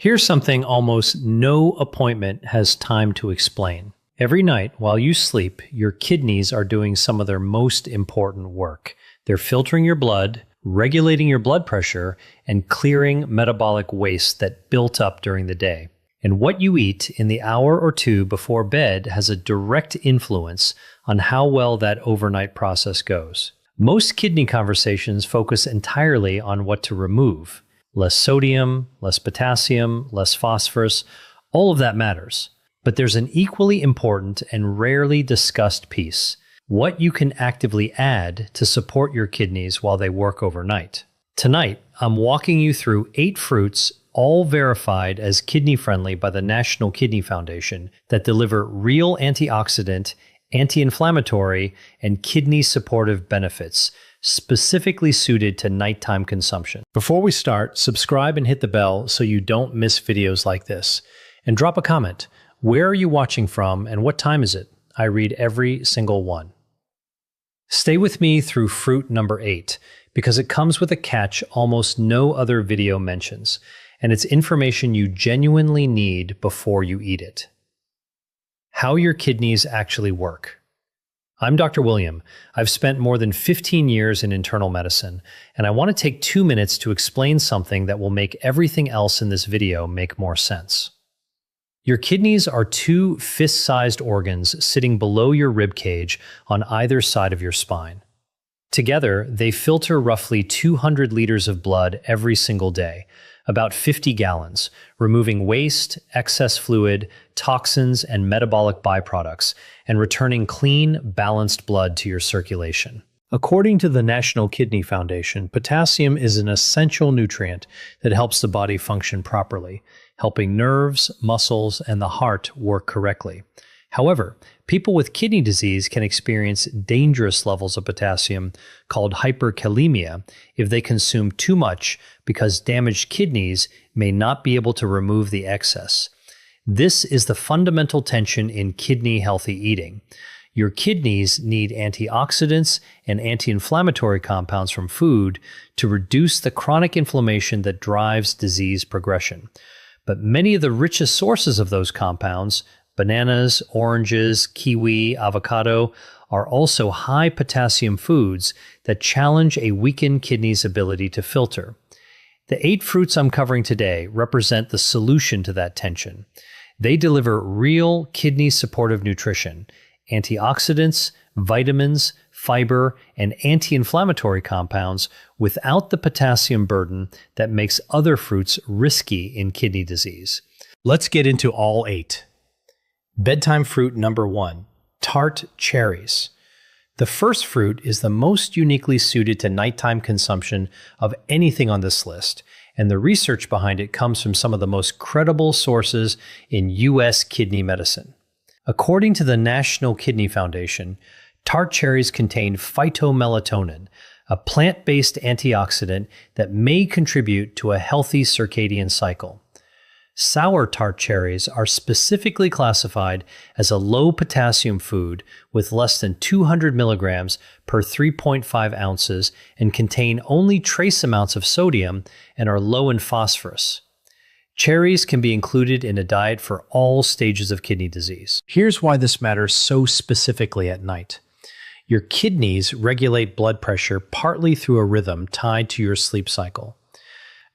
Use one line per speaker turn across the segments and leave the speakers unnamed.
Here's something almost no appointment has time to explain. Every night while you sleep, your kidneys are doing some of their most important work. They're filtering your blood, regulating your blood pressure, and clearing metabolic waste that built up during the day. And what you eat in the hour or two before bed has a direct influence on how well that overnight process goes. Most kidney conversations focus entirely on what to remove. Less sodium, less potassium, less phosphorus, all of that matters. But there's an equally important and rarely discussed piece: what you can actively add to support your kidneys while they work overnight. Tonight, I'm walking you through 8 fruits, all verified as kidney-friendly by the National Kidney Foundation, that deliver real antioxidant, anti-inflammatory, and kidney-supportive benefits, specifically suited to nighttime consumption. Before we start, subscribe and hit the bell so you don't miss videos like this. And drop a comment. Where are you watching from and what time is it? I read every single one. Stay with me through fruit number 8, because it comes with a catch almost no other video mentions, and it's information you genuinely need before you eat it. How your kidneys actually work. I'm Dr. William. I've spent more than 15 years in internal medicine, and I want to take 2 minutes to explain something that will make everything else in this video make more sense. Your kidneys are 2 fist-sized organs sitting below your rib cage on either side of your spine. Together, they filter roughly 200 liters of blood every single day, about 50 gallons, removing waste, excess fluid, toxins, and metabolic byproducts, and returning clean, balanced blood to your circulation. According to the National Kidney Foundation, potassium is an essential nutrient that helps the body function properly, helping nerves, muscles, and the heart work correctly. However, people with kidney disease can experience dangerous levels of potassium called hyperkalemia if they consume too much, because damaged kidneys may not be able to remove the excess. This is the fundamental tension in kidney-healthy eating. Your kidneys need antioxidants and anti-inflammatory compounds from food to reduce the chronic inflammation that drives disease progression. But many of the richest sources of those compounds, bananas, oranges, kiwi, avocado, are also high potassium foods that challenge a weakened kidney's ability to filter. The 8 fruits I'm covering today represent the solution to that tension. They deliver real kidney-supportive nutrition, antioxidants, vitamins, fiber, and anti-inflammatory compounds without the potassium burden that makes other fruits risky in kidney disease. Let's get into all 8. Bedtime fruit number 1, Tart cherries. The first fruit is the most uniquely suited to nighttime consumption of anything on this list, and the research behind it comes from some of the most credible sources in U.S. kidney medicine. According to the National Kidney Foundation, Tart cherries contain phytomelatonin, a plant-based antioxidant that may contribute to a healthy circadian cycle. Sour tart cherries are specifically classified as a low-potassium food with less than 200 milligrams per 3.5 ounces and contain only trace amounts of sodium and are low in phosphorus. Cherries can be included in a diet for all stages of kidney disease. Here's why this matters so specifically at night. Your kidneys regulate blood pressure partly through a rhythm tied to your sleep cycle.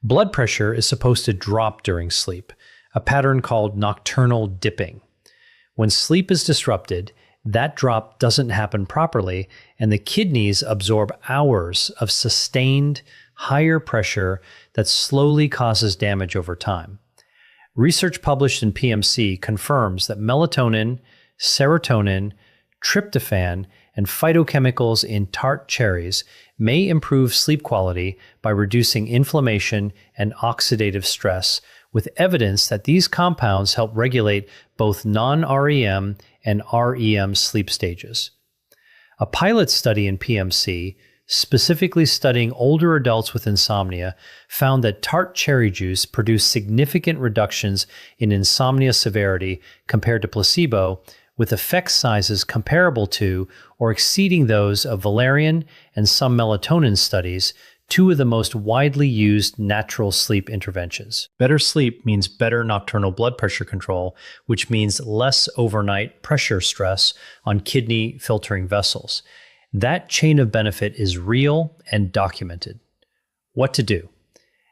Blood pressure is supposed to drop during sleep, a pattern called nocturnal dipping. When sleep is disrupted, that drop doesn't happen properly, and the kidneys absorb hours of sustained, higher pressure that slowly causes damage over time. Research published in PMC confirms that melatonin, serotonin, tryptophan, and phytochemicals in tart cherries may improve sleep quality by reducing inflammation and oxidative stress, with evidence that these compounds help regulate both non-REM and REM sleep stages. A pilot study in PMC, specifically studying older adults with insomnia, found that tart cherry juice produced significant reductions in insomnia severity compared to placebo, with effect sizes comparable to or exceeding those of valerian and some melatonin studies two of the most widely used natural sleep interventions. Better sleep means better nocturnal blood pressure control, which means less overnight pressure stress on kidney filtering vessels. That chain of benefit is real and documented. What to do?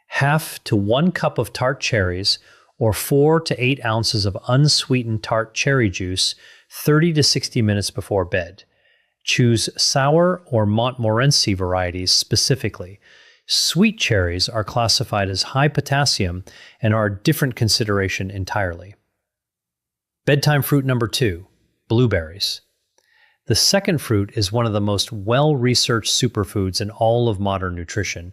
Half to 1 cup of Tart cherries or 4 to 8 ounces of unsweetened Tart cherry juice 30 to 60 minutes before bed. Choose sour or Montmorency varieties specifically. Sweet cherries are classified as high potassium and are a different consideration entirely. Bedtime fruit number 2, blueberries. The second fruit is one of the most well-researched superfoods in all of modern nutrition,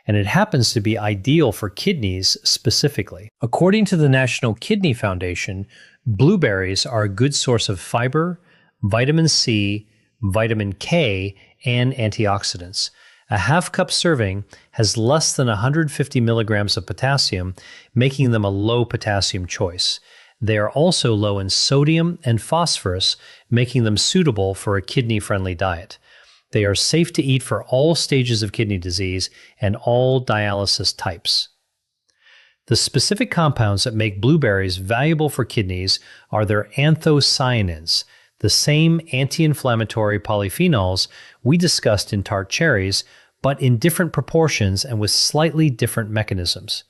and it happens to be ideal for kidneys specifically. According to the National Kidney Foundation, blueberries are a good source of fiber, vitamin C, vitamin K, and antioxidants. A half-cup serving has less than 150 milligrams of potassium, making them a low potassium choice. They are also low in sodium and phosphorus, making them suitable for a kidney-friendly diet. They are safe to eat for all stages of kidney disease and all dialysis types. The specific compounds that make blueberries valuable for kidneys are their anthocyanins, the same anti-inflammatory polyphenols we discussed in Tart cherries, but in different proportions and with slightly different mechanisms.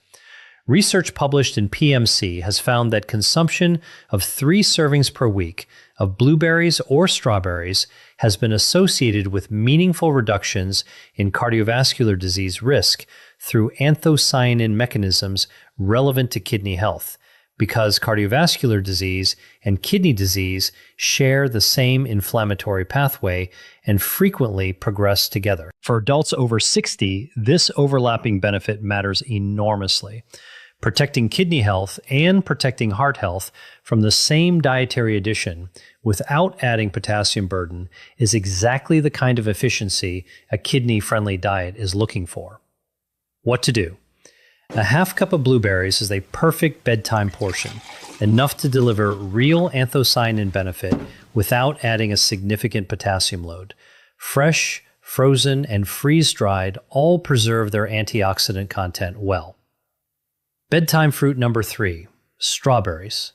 Research published in PMC has found that consumption of 3 servings per week of blueberries or strawberries has been associated with meaningful reductions in cardiovascular disease risk through anthocyanin mechanisms relevant to kidney health, because cardiovascular disease and kidney disease share the same inflammatory pathway and frequently progress together. For adults over 60, this overlapping benefit matters enormously. Protecting kidney health and protecting heart health from the same dietary addition without adding potassium burden is exactly the kind of efficiency a kidney-friendly diet is looking for. What to do? A half cup of blueberries is a perfect bedtime portion, enough to deliver real anthocyanin benefit without adding a significant potassium load. Fresh, frozen, and freeze-dried all preserve their antioxidant content well. Bedtime fruit number 3, strawberries.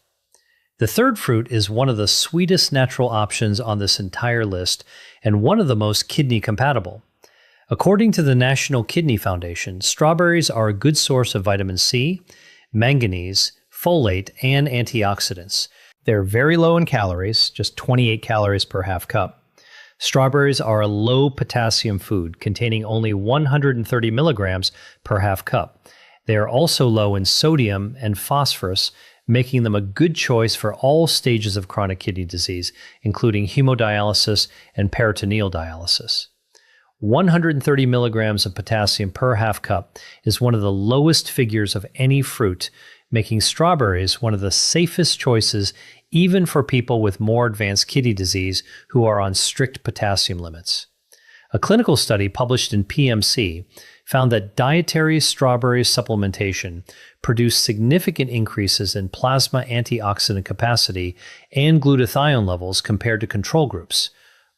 The third fruit is one of the sweetest natural options on this entire list and one of the most kidney compatible. According to the National Kidney Foundation, strawberries are a good source of vitamin C, manganese, folate, and antioxidants. They're very low in calories, just 28 calories per half cup. Strawberries are a low potassium food containing only 130 milligrams per half cup. They are also low in sodium and phosphorus, making them a good choice for all stages of chronic kidney disease, including hemodialysis and peritoneal dialysis. 130 milligrams of potassium per half cup is one of the lowest figures of any fruit, making strawberries one of the safest choices even for people with more advanced kidney disease who are on strict potassium limits. A clinical study published in PMC found that dietary strawberry supplementation produced significant increases in plasma antioxidant capacity and glutathione levels compared to control groups,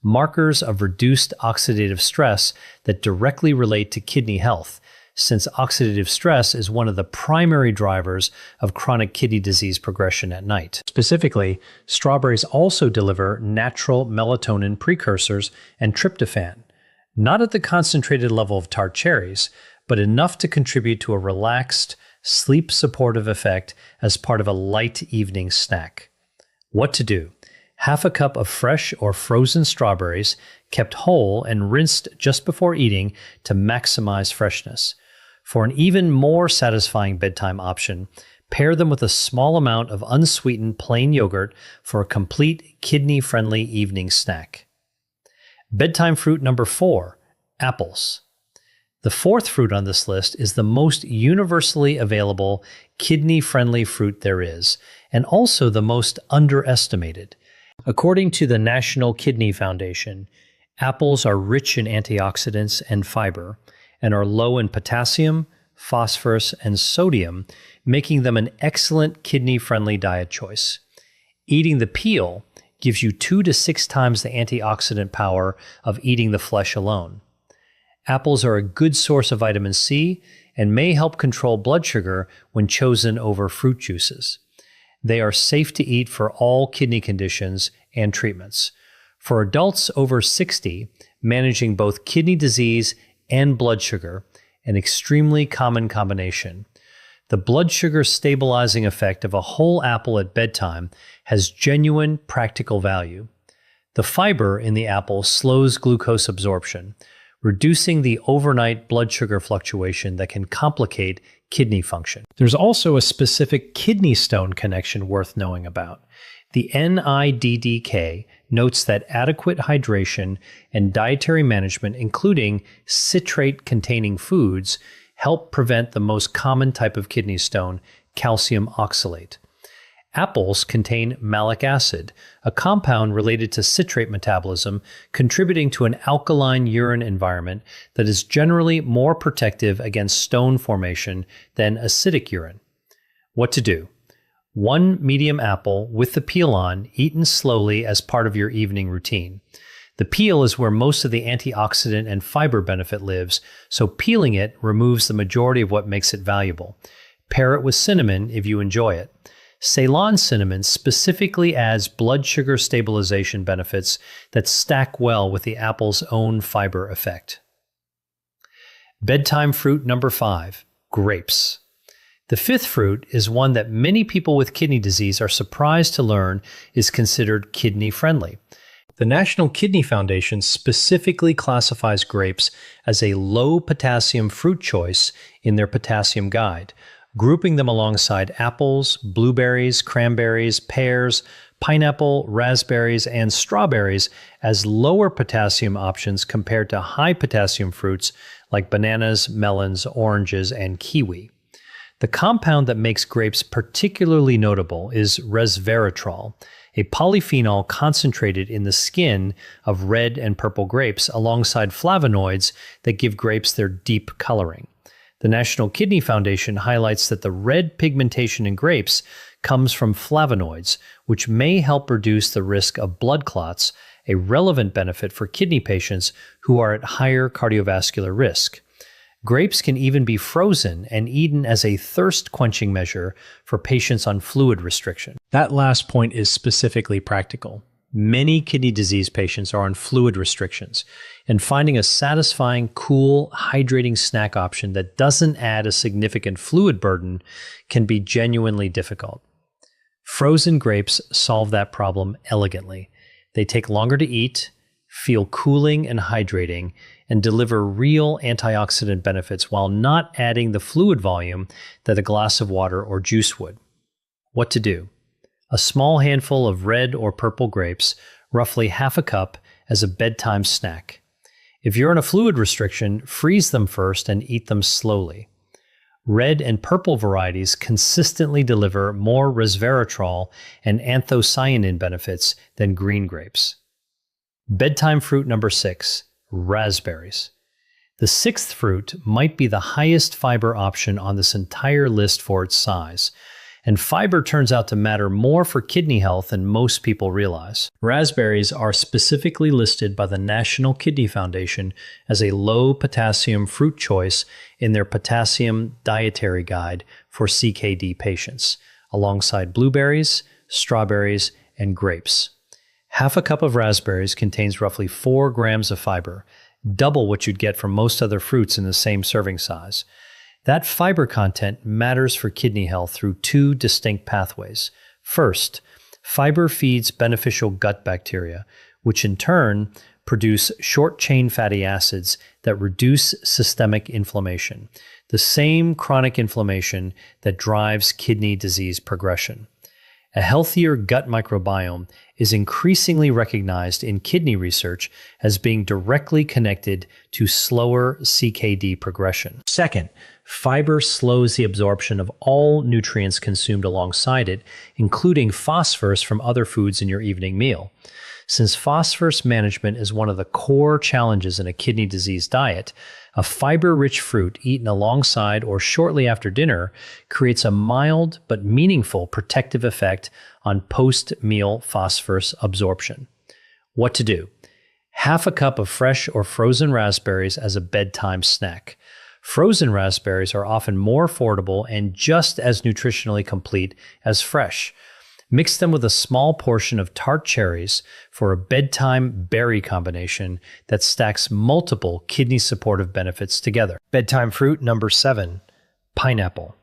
markers of reduced oxidative stress that directly relate to kidney health, since oxidative stress is one of the primary drivers of chronic kidney disease progression at night. Specifically, strawberries also deliver natural melatonin precursors and tryptophan, not at the concentrated level of Tart cherries, but enough to contribute to a relaxed, sleep-supportive effect as part of a light evening snack. What to do? Half a cup of fresh or frozen strawberries, kept whole and rinsed just before eating to maximize freshness. For an even more satisfying bedtime option, pair them with a small amount of unsweetened plain yogurt for a complete kidney-friendly evening snack. Bedtime fruit number 4, apples. The fourth fruit on this list is the most universally available kidney-friendly fruit there is, and also the most underestimated. According to the National Kidney Foundation, apples are rich in antioxidants and fiber, and are low in potassium, phosphorus, and sodium, making them an excellent kidney-friendly diet choice. Eating the peel gives you 2 to 6 times the antioxidant power of eating the flesh alone. Apples are a good source of vitamin C and may help control blood sugar when chosen over fruit juices. They are safe to eat for all kidney conditions and treatments. For adults over 60, managing both kidney disease and blood sugar, an extremely common combination. The blood sugar stabilizing effect of a whole apple at bedtime has genuine practical value. The fiber in the apple slows glucose absorption, reducing the overnight blood sugar fluctuation that can complicate kidney function. There's also a specific kidney stone connection worth knowing about. The NIDDK notes that adequate hydration and dietary management, including citrate-containing foods, help prevent the most common type of kidney stone, calcium oxalate. Apples contain malic acid, a compound related to citrate metabolism, contributing to an alkaline urine environment that is generally more protective against stone formation than acidic urine. What to do? 1 medium apple with the peel on, eaten slowly as part of your evening routine. The peel is where most of the antioxidant and fiber benefit lives, so peeling it removes the majority of what makes it valuable. Pair it with cinnamon if you enjoy it. Ceylon cinnamon specifically adds blood sugar stabilization benefits that stack well with the apple's own fiber effect. Bedtime fruit number 5, grapes. The 5th fruit is one that many people with kidney disease are surprised to learn is considered kidney-friendly. The National Kidney Foundation specifically classifies grapes as a low-potassium fruit choice in their potassium guide, grouping them alongside apples, blueberries, cranberries, pears, pineapple, raspberries, and strawberries as lower potassium options compared to high potassium fruits like bananas, melons, oranges, and kiwi. The compound that makes grapes particularly notable is resveratrol, a polyphenol concentrated in the skin of red and purple grapes alongside flavonoids that give grapes their deep coloring. The National Kidney Foundation highlights that the red pigmentation in grapes comes from flavonoids, which may help reduce the risk of blood clots, a relevant benefit for kidney patients who are at higher cardiovascular risk. Grapes can even be frozen and eaten as a thirst-quenching measure for patients on fluid restriction. That last point is specifically practical. Many kidney disease patients are on fluid restrictions, and finding a satisfying, cool, hydrating snack option that doesn't add a significant fluid burden can be genuinely difficult. Frozen grapes solve that problem elegantly. They take longer to eat, feel cooling and hydrating, and deliver real antioxidant benefits while not adding the fluid volume that a glass of water or juice would. What to do? A small handful of red or purple grapes, roughly half a cup, as a bedtime snack. If you're on a fluid restriction, freeze them first and eat them slowly. Red and purple varieties consistently deliver more resveratrol and anthocyanin benefits than green grapes. Bedtime fruit number 6, raspberries. The 6th fruit might be the highest fiber option on this entire list for its size, and fiber turns out to matter more for kidney health than most people realize. Raspberries are specifically listed by the National Kidney Foundation as a low-potassium fruit choice in their potassium dietary guide for CKD patients, alongside blueberries, strawberries, and grapes. Half a cup of raspberries contains roughly 4 grams of fiber, double what you'd get from most other fruits in the same serving size. That fiber content matters for kidney health through 2 distinct pathways. First, fiber feeds beneficial gut bacteria, which in turn produce short-chain fatty acids that reduce systemic inflammation, the same chronic inflammation that drives kidney disease progression. A healthier gut microbiome is increasingly recognized in kidney research as being directly connected to slower CKD progression. Second, fiber slows the absorption of all nutrients consumed alongside it, including phosphorus from other foods in your evening meal. Since phosphorus management is one of the core challenges in a kidney disease diet, a fiber-rich fruit eaten alongside or shortly after dinner creates a mild but meaningful protective effect on post-meal phosphorus absorption. What to do? Half a cup of fresh or frozen raspberries as a bedtime snack. Frozen raspberries are often more affordable and just as nutritionally complete as fresh. Mix them with a small portion of Tart cherries for a bedtime berry combination that stacks multiple kidney supportive benefits together. Bedtime fruit number 7, pineapple.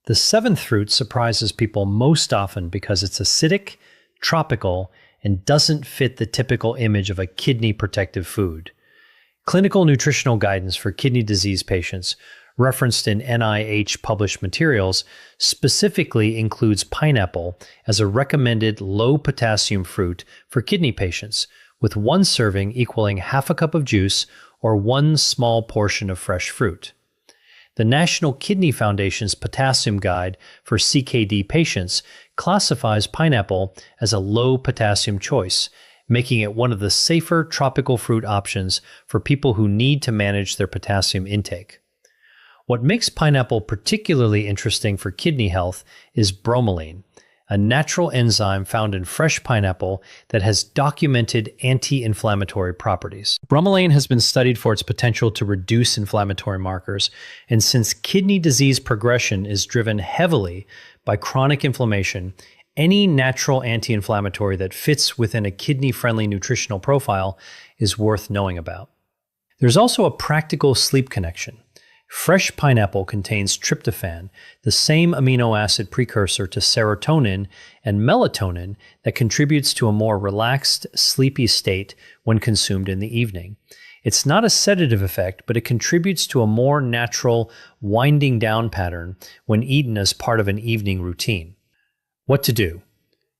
The 7th fruit surprises people most often because it's acidic, tropical, and doesn't fit the typical image of a kidney protective food. Clinical nutritional guidance for kidney disease patients, referenced in NIH published materials, specifically includes pineapple as a recommended low potassium fruit for kidney patients, with one serving equaling half a cup of juice or one small portion of fresh fruit. The National Kidney Foundation's Potassium Guide for CKD patients classifies pineapple as a low potassium choice, making it one of the safer tropical fruit options for people who need to manage their potassium intake. What makes pineapple particularly interesting for kidney health is bromelain, a natural enzyme found in fresh pineapple that has documented anti-inflammatory properties. Bromelain has been studied for its potential to reduce inflammatory markers, and since kidney disease progression is driven heavily by chronic inflammation, any natural anti-inflammatory that fits within a kidney-friendly nutritional profile is worth knowing about. There's also a practical sleep connection. Fresh pineapple contains tryptophan, the same amino acid precursor to serotonin and melatonin that contributes to a more relaxed, sleepy state when consumed in the evening. It's not a sedative effect, but it contributes to a more natural winding down pattern when eaten as part of an evening routine. What to do?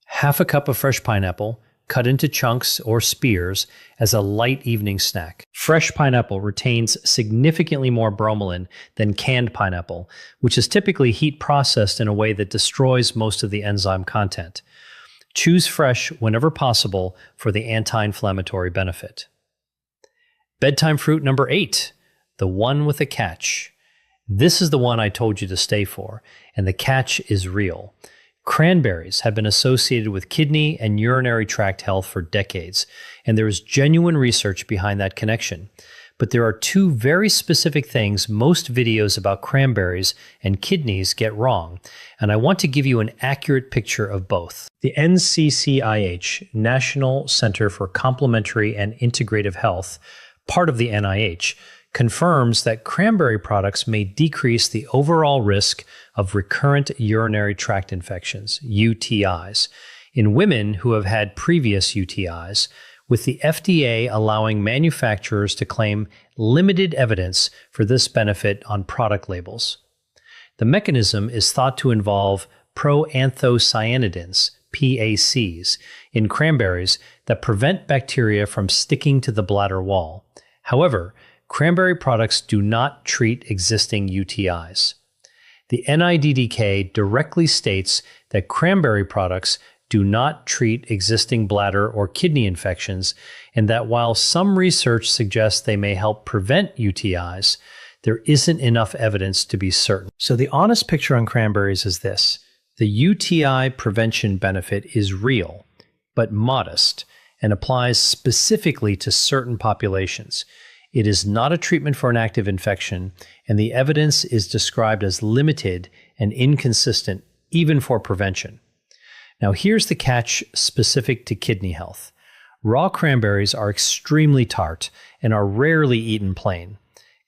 Half a cup of fresh pineapple, cut into chunks or spears as a light evening snack. Fresh pineapple retains significantly more bromelain than canned pineapple, which is typically heat processed in a way that destroys most of the enzyme content. Choose fresh whenever possible for the anti-inflammatory benefit. Bedtime fruit number 8, the one with a catch. This is the one I told you to stay for, and the catch is real. Cranberries have been associated with kidney and urinary tract health for decades, and there is genuine research behind that connection. But there are two very specific things most videos about cranberries and kidneys get wrong, and I want to give you an accurate picture of both. The NCCIH, National Center for Complementary and Integrative Health, part of the NIH, confirms that cranberry products may decrease the overall risk of recurrent urinary tract infections, UTIs, in women who have had previous UTIs, with the FDA allowing manufacturers to claim limited evidence for this benefit on product labels. The mechanism is thought to involve proanthocyanidins, PACs, in cranberries that prevent bacteria from sticking to the bladder wall. However, cranberry products do not treat existing UTIs. The NIDDK directly states that cranberry products do not treat existing bladder or kidney infections, and that while some research suggests they may help prevent UTIs, there isn't enough evidence to be certain. So the honest picture on cranberries is this: the UTI prevention benefit is real, but modest, and applies specifically to certain populations. It is not a treatment for an active infection, and the evidence is described as limited and inconsistent, even for prevention. Now, here's the catch specific to kidney health. Raw cranberries are extremely tart and are rarely eaten plain.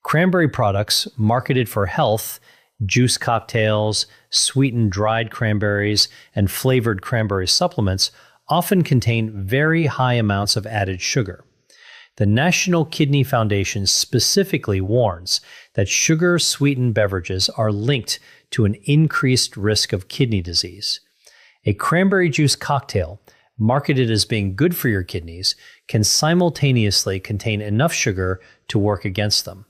Cranberry products marketed for health, juice cocktails, sweetened dried cranberries, and flavored cranberry supplements often contain very high amounts of added sugar. The National Kidney Foundation specifically warns that sugar-sweetened beverages are linked to an increased risk of kidney disease. A cranberry juice cocktail, marketed as being good for your kidneys, can simultaneously contain enough sugar to work against them.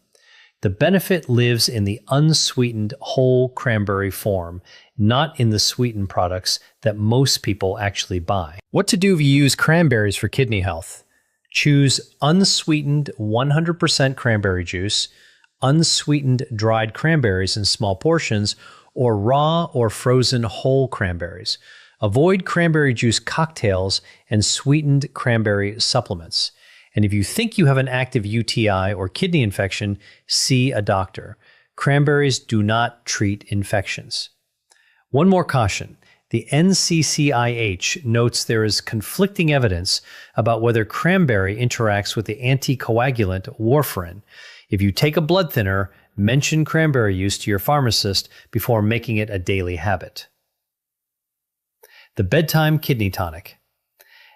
The benefit lives in the unsweetened whole cranberry form, not in the sweetened products that most people actually buy. What to do if you use cranberries for kidney health? Choose unsweetened 100% cranberry juice, unsweetened dried cranberries in small portions, or raw or frozen whole cranberries. Avoid cranberry juice cocktails and sweetened cranberry supplements. And if you think you have an active UTI or kidney infection, see a doctor. Cranberries do not treat infections. One more caution. The NCCIH notes there is conflicting evidence about whether cranberry interacts with the anticoagulant warfarin. If you take a blood thinner, mention cranberry use to your pharmacist before making it a daily habit. The Bedtime Kidney Tonic.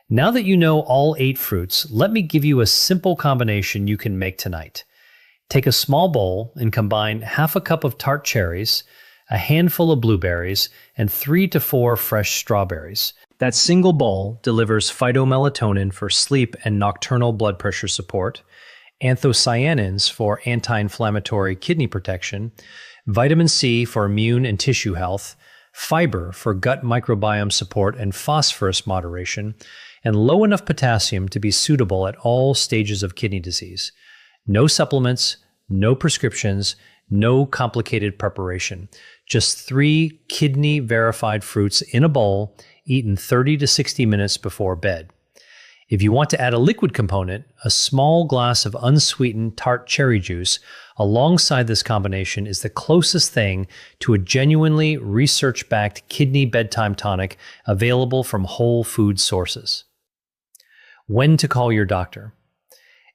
Now that you know all 8 fruits, let me give you a simple combination you can make tonight. Take a small bowl and combine half a cup of Tart cherries, a handful of blueberries, and 3 to 4 fresh strawberries. That single bowl delivers phytomelatonin for sleep and nocturnal blood pressure support, anthocyanins for anti-inflammatory kidney protection, vitamin C for immune and tissue health, fiber for gut microbiome support and phosphorus moderation, and low enough potassium to be suitable at all stages of kidney disease. No supplements, no prescriptions, no complicated preparation. Just 3 kidney-verified fruits in a bowl, eaten 30 to 60 minutes before bed. If you want to add a liquid component, a small glass of unsweetened tart cherry juice alongside this combination is the closest thing to a genuinely research-backed kidney bedtime tonic available from whole food sources. When to call your doctor.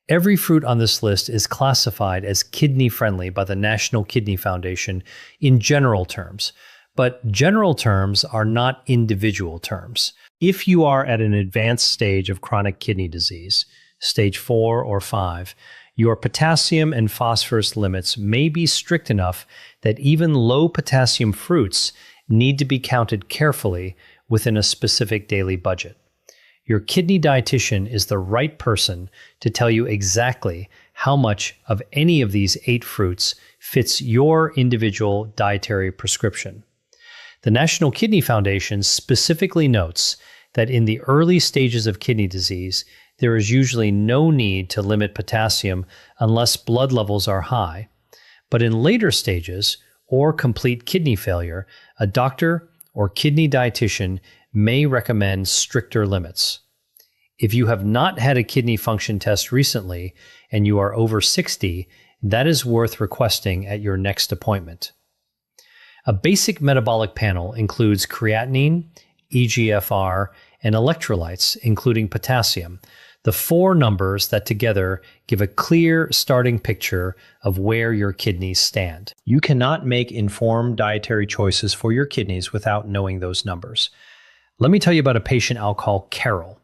Every fruit on this list is classified as kidney-friendly by the National Kidney Foundation in general terms, but general terms are not individual terms. If you are at an advanced stage of chronic kidney disease, stage 4 or 5, your potassium and phosphorus limits may be strict enough that even low potassium fruits need to be counted carefully within a specific daily budget. Your kidney dietitian is the right person to tell you exactly how much of any of these 8 fruits fits your individual dietary prescription. The National Kidney Foundation specifically notes that in the early stages of kidney disease, there is usually no need to limit potassium unless blood levels are high. But in later stages, or complete kidney failure, a doctor or kidney dietitian may recommend stricter limits. If you have not had a kidney function test recently and you are over 60, that is worth requesting at your next appointment. A basic metabolic panel includes creatinine, EGFR, and electrolytes, including potassium, the 4 numbers that together give a clear starting picture of where your kidneys stand. You cannot make informed dietary choices for your kidneys without knowing those numbers. Let me tell you about a patient I'll call Carol,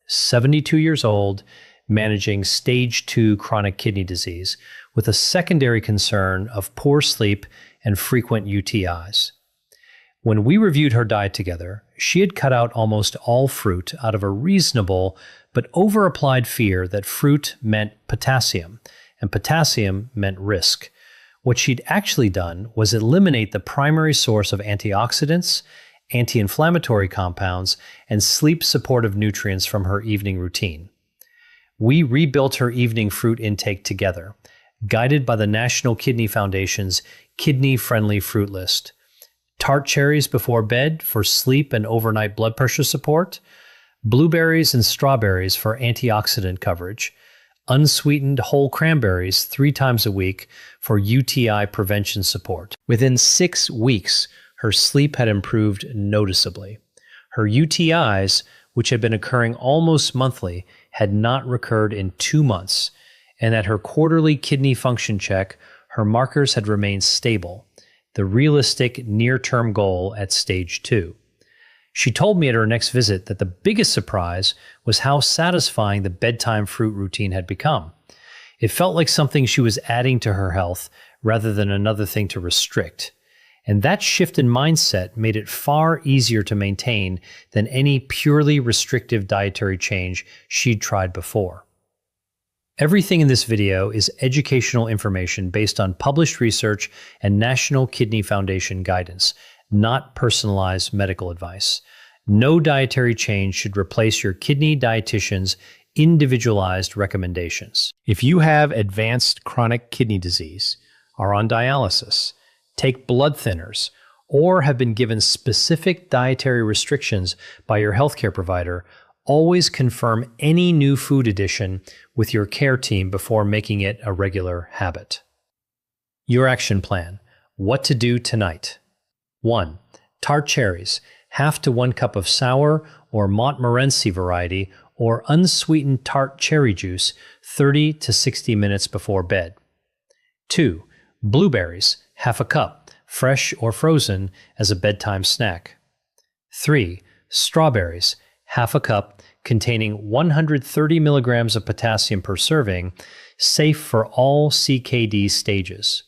72 years old, managing stage 2 chronic kidney disease with a secondary concern of poor sleep and frequent UTIs. When we reviewed her diet together, she had cut out almost all fruit out of a reasonable but over-applied fear that fruit meant potassium, and potassium meant risk. What she'd actually done was eliminate the primary source of antioxidants, anti-inflammatory compounds, and sleep-supportive nutrients from her evening routine. We rebuilt her evening fruit intake together, guided by the National Kidney Foundation's kidney-friendly fruit list. Tart cherries before bed for sleep and overnight blood pressure support, blueberries and strawberries for antioxidant coverage, unsweetened whole cranberries 3 times a week for UTI prevention support. Within 6 weeks, her sleep had improved noticeably. Her UTIs, which had been occurring almost monthly, had not recurred in 2 months, and at her quarterly kidney function check, her markers had remained stable, the realistic near-term goal at stage 2. She told me at her next visit that the biggest surprise was how satisfying the bedtime fruit routine had become. It felt like something she was adding to her health rather than another thing to restrict. And that shift in mindset made it far easier to maintain than any purely restrictive dietary change she'd tried before. Everything in this video is educational information based on published research and National Kidney Foundation guidance, not personalized medical advice. No dietary change should replace your kidney dietitian's individualized recommendations. If you have advanced chronic kidney disease, are on dialysis, take blood thinners, or have been given specific dietary restrictions by your healthcare provider, Always confirm any new food addition with your care team before making it a regular habit. Your action plan. What to do tonight. 1. Tart cherries, half to 1 cup of sour or Montmorency variety or unsweetened tart cherry juice 30 to 60 minutes before bed. 2. Blueberries, half a cup, fresh or frozen, as a bedtime snack. 3. Strawberries, half a cup, containing 130 milligrams of potassium per serving, safe for all CKD stages.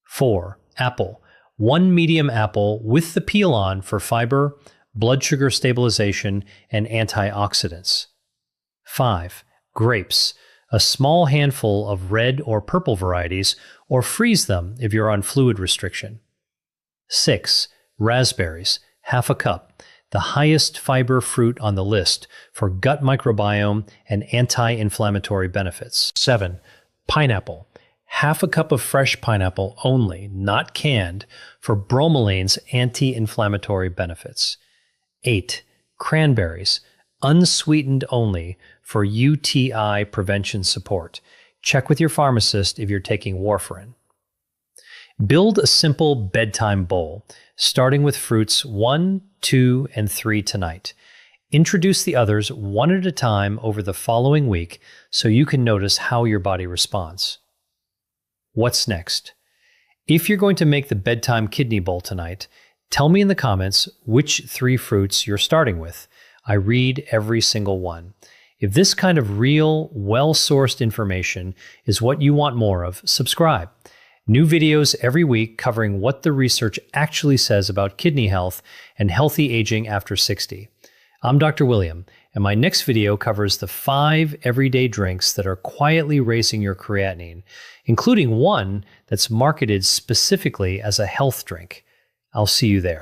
4. Apple, 1 medium apple with the peel on for fiber, blood sugar stabilization, and antioxidants. 5. Grapes, a small handful of red or purple varieties, or freeze them if you're on fluid restriction. 6. Raspberries, half a cup, the highest fiber fruit on the list for gut microbiome and anti-inflammatory benefits. 7. Pineapple, half a cup of fresh pineapple only, not canned, for bromelain's anti-inflammatory benefits. 8. Cranberries, unsweetened only, for UTI prevention support. Check with your pharmacist if you're taking warfarin. Build a simple bedtime bowl, starting with fruits 1, 2, and 3 tonight. Introduce the others one at a time over the following week so you can notice how your body responds. What's next? If you're going to make the bedtime kidney bowl tonight, tell me in the comments which 3 fruits you're starting with. I read every single one. If this kind of real, well-sourced information is what you want more of, subscribe. New videos every week covering what the research actually says about kidney health and healthy aging after 60. I'm Dr. William, and my next video covers the 5 everyday drinks that are quietly raising your creatinine, including one that's marketed specifically as a health drink. I'll see you there.